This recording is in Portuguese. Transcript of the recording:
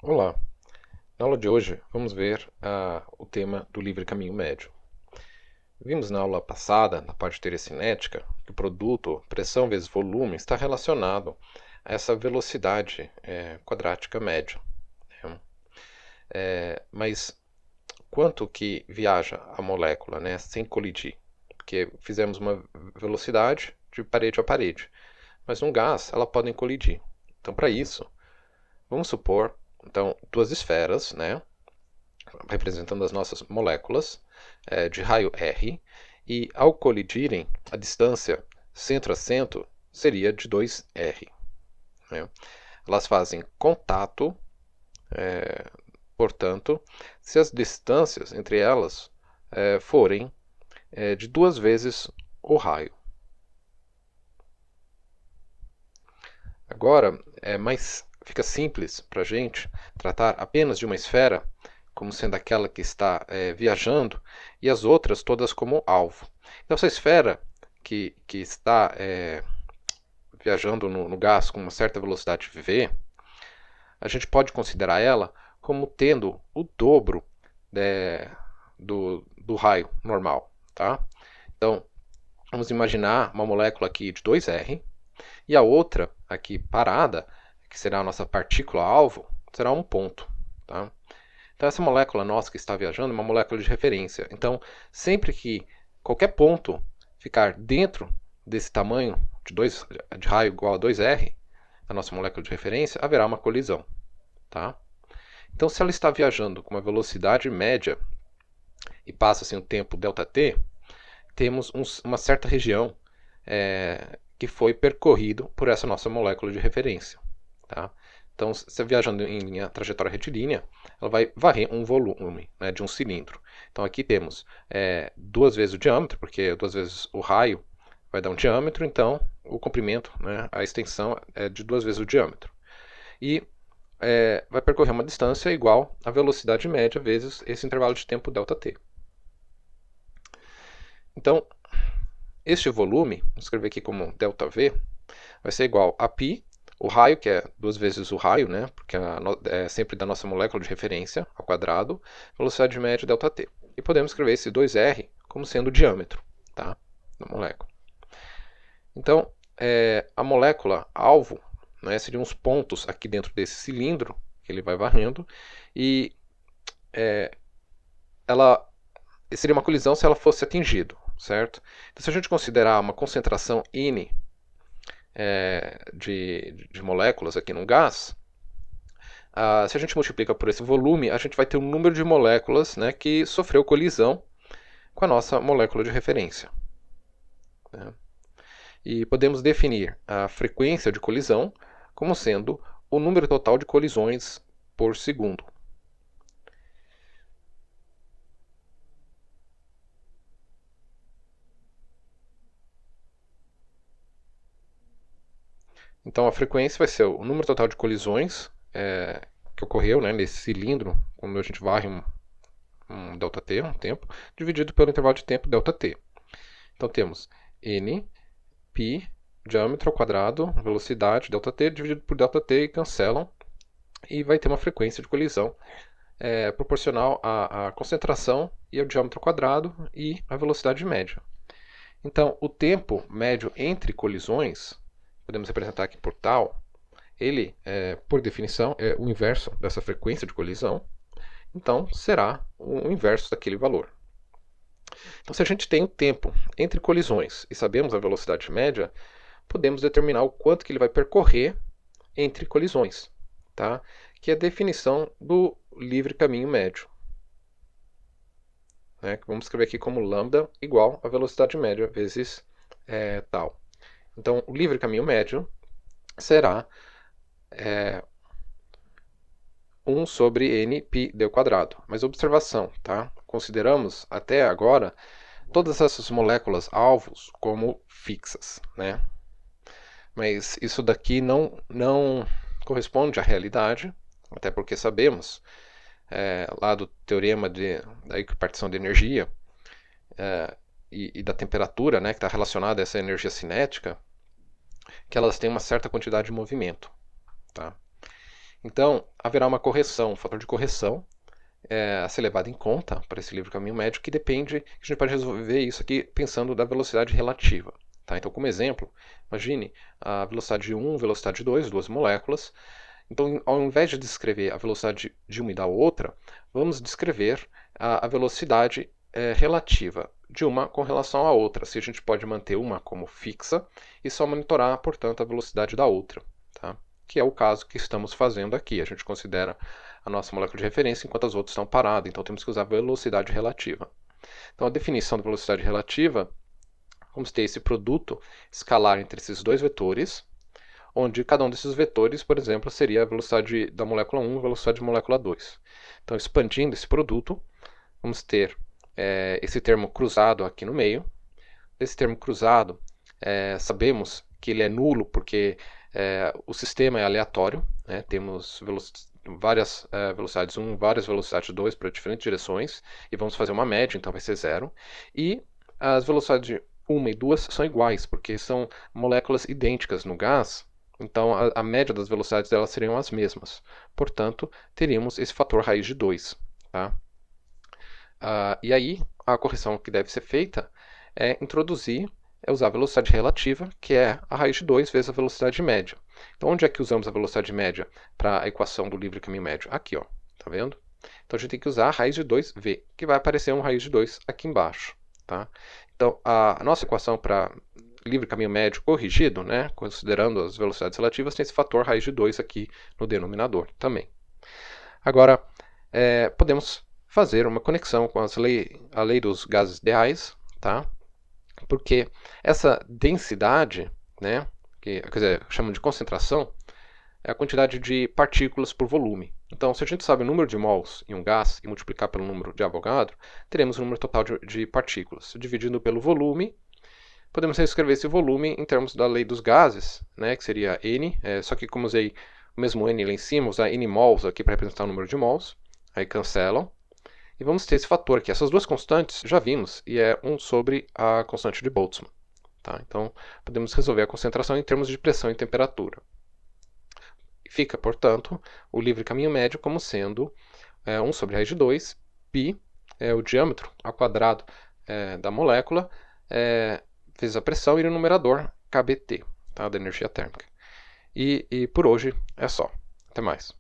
Olá, na aula de hoje vamos ver o tema do livre caminho médio. Vimos na aula passada, na parte de teoria cinética, que o produto pressão vezes volume está relacionado a essa velocidade quadrática média. Né? Mas quanto que viaja a molécula, né, sem colidir? Porque fizemos uma velocidade de parede a parede, mas um gás ela podem colidir. Então, para isso, vamos supor então duas esferas, né, representando as nossas moléculas de raio R, e ao colidirem, a distância centro a centro seria de 2R. Né? Elas fazem contato, portanto, se as distâncias entre elas forem de duas vezes o raio. Agora, fica simples para a gente tratar apenas de uma esfera como sendo aquela que está viajando e as outras todas como alvo. Então, essa esfera que está viajando no gás com uma certa velocidade v, a gente pode considerar ela como tendo o dobro do raio normal. Tá? Então, vamos imaginar uma molécula aqui de 2R, e a outra aqui parada, que será a nossa partícula-alvo, será um ponto. Tá? Então essa molécula nossa que está viajando é uma molécula de referência. Então sempre que qualquer ponto ficar dentro desse tamanho de raio igual a 2R, da nossa molécula de referência, haverá uma colisão. Tá? Então se ela está viajando com uma velocidade média e passa assim, o tempo ΔT, temos uma certa região que foi percorrido por essa nossa molécula de referência. Tá? Então, se viajando em linha trajetória retilínea, ela vai varrer um volume, né, de um cilindro. Então, aqui temos duas vezes o diâmetro, porque duas vezes o raio vai dar um diâmetro, então o comprimento, né, a extensão é de duas vezes o diâmetro. E vai percorrer uma distância igual à velocidade média vezes esse intervalo de tempo ΔT. Então, este volume, vou escrever aqui como ΔV, vai ser igual a π, o raio, que é duas vezes o raio, né, porque é sempre da nossa molécula de referência, ao quadrado, velocidade média ΔT. E podemos escrever esse 2R como sendo o diâmetro, tá, da molécula. Então, a molécula alvo, né, seriam os pontos aqui dentro desse cilindro, que ele vai varrendo, e ela seria uma colisão se ela fosse atingida, certo? Então, se a gente considerar uma concentração N de moléculas aqui num gás, se a gente multiplica por esse volume, a gente vai ter um número de moléculas, né, que sofreu colisão com a nossa molécula de referência. Né? E podemos definir a frequência de colisão como sendo o número total de colisões por segundo. Então a frequência vai ser o número total de colisões que ocorreu, né, nesse cilindro, quando a gente varre um ΔT, um tempo, dividido pelo intervalo de tempo ΔT. Então temos N, π, diâmetro ao quadrado, velocidade ΔT, dividido por ΔT e cancelam. E vai ter uma frequência de colisão proporcional à concentração e ao diâmetro ao quadrado e à velocidade média. Então, o tempo médio entre colisões, podemos representar aqui por tal, ele, por definição, é o inverso dessa frequência de colisão, então será o inverso daquele valor. Então, se a gente tem o tempo entre colisões e sabemos a velocidade média, podemos determinar o quanto que ele vai percorrer entre colisões, tá? Que é a definição do livre caminho médio. Né? Vamos escrever aqui como lambda igual a velocidade média vezes tal. Então, o livre caminho médio será 1 sobre n π d ao quadrado. Mas observação, tá? Consideramos até agora todas essas moléculas alvos como fixas, né? Mas isso daqui não corresponde à realidade, até porque sabemos, lá do teorema da equipartição de energia e da temperatura, né, que está relacionada a essa energia cinética, que elas têm uma certa quantidade de movimento. Tá? Então, haverá uma correção, um fator de correção a ser levado em conta para esse livre caminho médio, que depende, a gente pode resolver isso aqui pensando da velocidade relativa. Tá? Então, como exemplo, imagine a velocidade 1, velocidade 2, duas moléculas. Então, ao invés de descrever a velocidade de uma e da outra, vamos descrever a velocidade relativa de uma com relação à outra. Se a gente pode manter uma como fixa e só monitorar, portanto, a velocidade da outra. Tá? Que é o caso que estamos fazendo aqui. A gente considera a nossa molécula de referência enquanto as outras estão paradas, então temos que usar velocidade relativa. Então, a definição da velocidade relativa, vamos ter esse produto escalar entre esses dois vetores, onde cada um desses vetores, por exemplo, seria a velocidade da molécula 1 e a velocidade da molécula 2. Então, expandindo esse produto, vamos ter esse termo cruzado aqui no meio. Desse termo cruzado, sabemos que ele é nulo porque o sistema é aleatório, né? Temos várias velocidades 1, várias velocidades 2 para diferentes direções, e vamos fazer uma média, então vai ser 0. E as velocidades 1 e 2 são iguais, porque são moléculas idênticas no gás, então a média das velocidades delas seriam as mesmas. Portanto, teríamos esse fator raiz de 2. Tá? E aí, a correção que deve ser feita é usar a velocidade relativa, que é a raiz de 2 vezes a velocidade média. Então, onde é que usamos a velocidade média para a equação do livre caminho médio? Aqui, ó, tá vendo? Então, a gente tem que usar a raiz de 2v, que vai aparecer uma raiz de 2 aqui embaixo. Tá? Então, a nossa equação para livre caminho médio corrigido, né, considerando as velocidades relativas, tem esse fator raiz de 2 aqui no denominador também. Agora, podemos fazer uma conexão com a lei dos gases ideais, tá? Porque essa densidade, né, que quer dizer, chamam de concentração, é a quantidade de partículas por volume. Então, se a gente sabe o número de mols em um gás e multiplicar pelo número de Avogadro, teremos o número total de partículas. Dividindo pelo volume, podemos reescrever esse volume em termos da lei dos gases, né, que seria N, só que como usei o mesmo N lá em cima, usar N mols aqui para representar o número de mols, aí cancelam. E vamos ter esse fator aqui. Essas duas constantes já vimos, e é 1 sobre a constante de Boltzmann. Tá? Então, podemos resolver a concentração em termos de pressão e temperatura. Fica, portanto, o livre caminho médio como sendo 1 sobre a raiz de 2, π é o diâmetro ao quadrado da molécula, vezes a pressão, e no numerador, kBt, tá? Da energia térmica. E por hoje é só. Até mais.